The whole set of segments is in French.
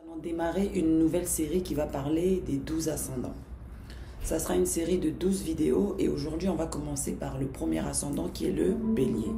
Nous allons démarrer une nouvelle série qui va parler des 12 ascendants. Ça sera une série de 12 vidéos et aujourd'hui on va commencer par le premier ascendant qui est le Bélier.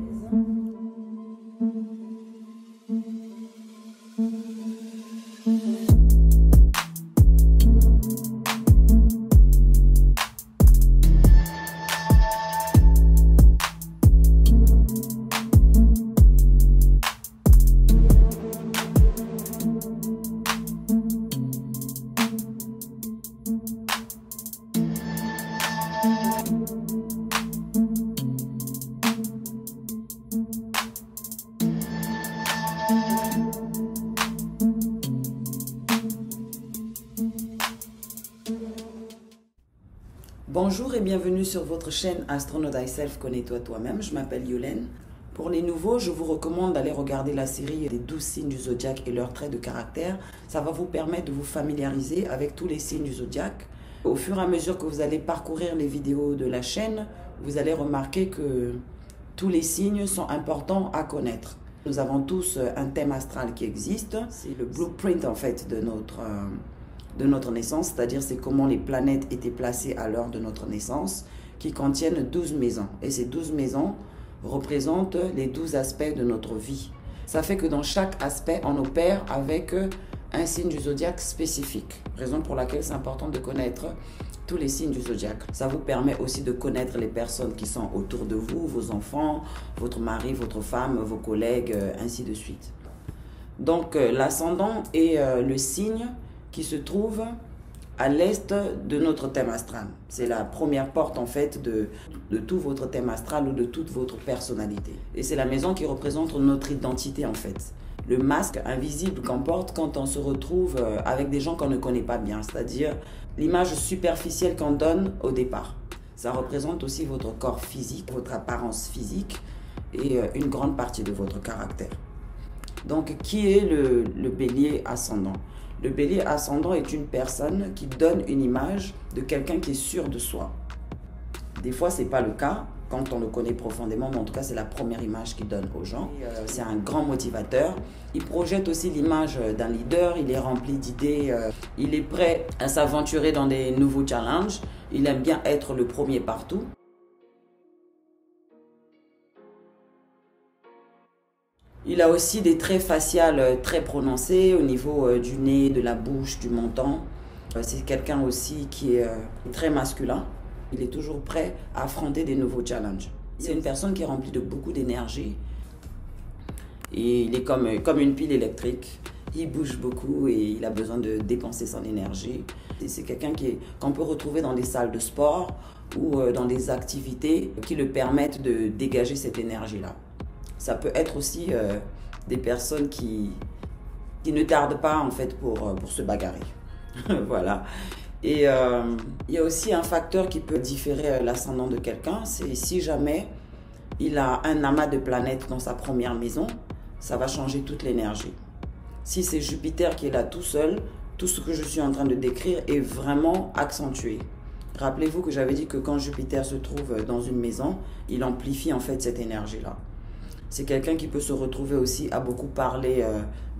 Bonjour et bienvenue sur votre chaîne Astronaut Thyself, connais-toi toi-même. Je m'appelle Yolène. Pour les nouveaux, je vous recommande d'aller regarder la série des 12 signes du zodiaque et leurs traits de caractère. Ça va vous permettre de vous familiariser avec tous les signes du zodiaque. Au fur et à mesure que vous allez parcourir les vidéos de la chaîne, vous allez remarquer que tous les signes sont importants à connaître. Nous avons tous un thème astral qui existe. C'est le blueprint en fait de notre naissance, c'est-à-dire c'est comment les planètes étaient placées à l'heure de notre naissance, qui contiennent 12 maisons. Et ces 12 maisons représentent les 12 aspects de notre vie. Ça fait que dans chaque aspect, on opère avec un signe du zodiaque spécifique. Raison pour laquelle c'est important de connaître tous les signes du zodiaque. Ça vous permet aussi de connaître les personnes qui sont autour de vous, vos enfants, votre mari, votre femme, vos collègues, ainsi de suite. Donc l'ascendant est le signe qui se trouve à l'est de notre thème astral. C'est la première porte en fait de tout votre thème astral ou de toute votre personnalité. Et c'est la maison qui représente notre identité en fait. Le masque invisible qu'on porte quand on se retrouve avec des gens qu'on ne connaît pas bien, c'est-à-dire l'image superficielle qu'on donne au départ. Ça représente aussi votre corps physique, votre apparence physique et une grande partie de votre caractère. Donc, qui est le bélier ascendant? Le bélier ascendant est une personne qui donne une image de quelqu'un qui est sûr de soi. Des fois, ce n'est pas le cas quand on le connaît profondément, mais en tout cas, c'est la première image qu'il donne aux gens. C'est un grand motivateur. Il projette aussi l'image d'un leader, il est rempli d'idées, il est prêt à s'aventurer dans des nouveaux challenges. Il aime bien être le premier partout. Il a aussi des traits faciaux très prononcés au niveau du nez, de la bouche, du menton. C'est quelqu'un aussi qui est très masculin. Il est toujours prêt à affronter des nouveaux challenges. C'est une personne qui est remplie de beaucoup d'énergie. Et il est comme une pile électrique. Il bouge beaucoup et il a besoin de dépenser son énergie. C'est quelqu'un qu'on peut retrouver dans des salles de sport ou dans des activités qui le permettent de dégager cette énergie-là. Ça peut être aussi des personnes qui ne tardent pas en fait pour se bagarrer. Voilà. Et il y a aussi un facteur qui peut différer l'ascendant de quelqu'un, c'est si jamais il a un amas de planètes dans sa première maison, ça va changer toute l'énergie. Si c'est Jupiter qui est là tout seul, tout ce que je suis en train de décrire est vraiment accentué. Rappelez-vous que j'avais dit que quand Jupiter se trouve dans une maison, il amplifie en fait cette énergie-là. C'est quelqu'un qui peut se retrouver aussi à beaucoup parler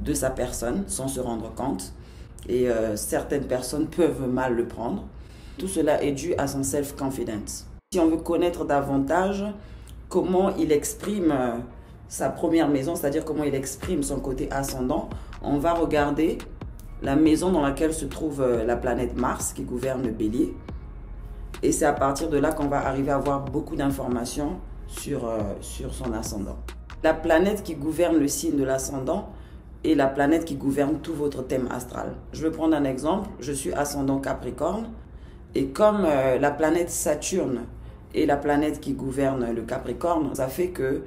de sa personne sans se rendre compte. Et certaines personnes peuvent mal le prendre. Tout cela est dû à son self-confidence. Si on veut connaître davantage comment il exprime sa première maison, c'est-à-dire comment il exprime son côté ascendant, on va regarder la maison dans laquelle se trouve la planète Mars qui gouverne le Bélier. Et c'est à partir de là qu'on va arriver à avoir beaucoup d'informations sur son ascendant. La planète qui gouverne le signe de l'ascendant est la planète qui gouverne tout votre thème astral. Je vais prendre un exemple. Je suis ascendant Capricorne et comme la planète Saturne est la planète qui gouverne le Capricorne, ça fait que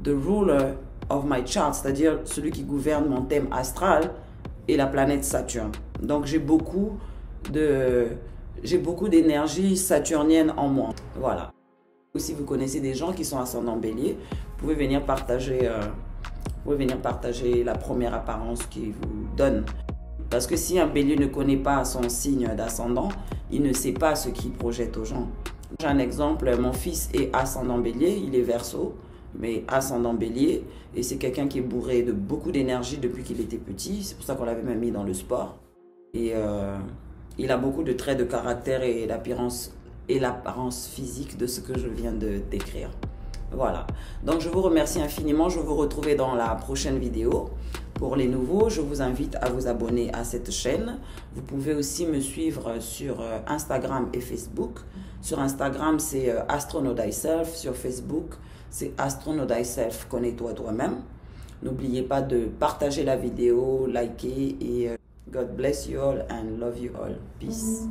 the ruler of my chart, c'est-à-dire celui qui gouverne mon thème astral, est la planète Saturne. Donc j'ai beaucoup d'énergie saturnienne en moi. Voilà. Si vous connaissez des gens qui sont ascendant Bélier, vous pouvez venir partager la première apparence qu'ils vous donnent. Parce que si un Bélier ne connaît pas son signe d'ascendant, il ne sait pas ce qu'il projette aux gens. J'ai un exemple, mon fils est ascendant Bélier, il est Verseau. mais ascendant bélier. Et c'est quelqu'un qui est bourré de beaucoup d'énergie depuis qu'il était petit. C'est pour ça qu'on l'avait même mis dans le sport. Et il a beaucoup de traits de caractère et l'apparence physique de ce que je viens de décrire. Voilà. Donc je vous remercie infiniment. Je vais vous retrouver dans la prochaine vidéo. Pour les nouveaux, je vous invite à vous abonner à cette chaîne. Vous pouvez aussi me suivre sur Instagram et Facebook. Sur Instagram, c'est Astro Know Thyself. Sur Facebook, c'est Astro Know Thyself, connais-toi toi-même. N'oubliez pas de partager la vidéo, liker et God bless you all and love you all. Peace.